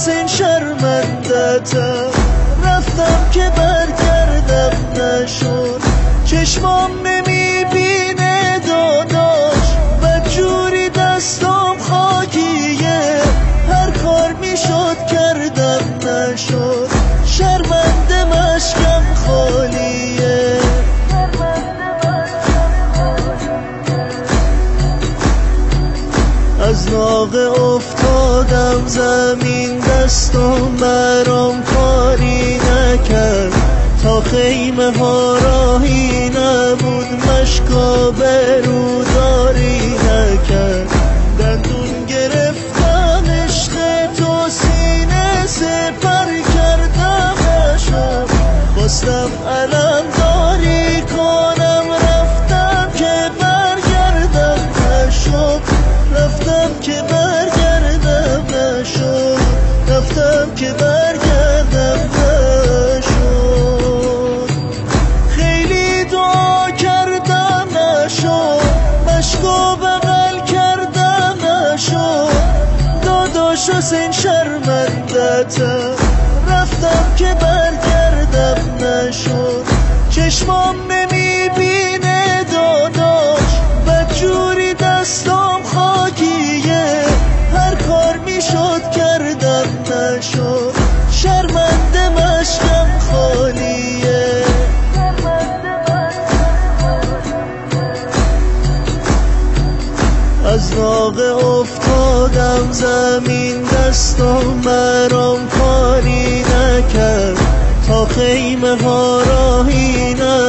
حسین شرمندتم، رفتم که برگردم نشد، چشمام نمیبینه داداش، بدجوری دستم خاکیه، هر کار میشد کردم نشد، شرمنده مشکم خالیه. از ناقه افتادم زمین، دستم برام کاری نکرد، تا خیمه ها راهی نبود، مشکا بروداری نکرد، دندون گرفتم عشق تو، سینه سپر کردم نشد، خواستم علم داری کنم، رفتم که برگردم نشد، رفتم که برگردم نشد، رفتم که برگردم نشد. خیلی دعا کردم نشد، مشکو بغل کردم نشد، داداش حسین شرمندتم، رفتم که برگردم نشد، چشمام نمیبینه داداش، بدجوری دستم خاکیه، هر کار میشد کردم نشد، شرمنده مشکم خالیه. از ناقه افتادم زمین، دستم برام کاری نکرد، تا خیمه ها راهی نبود،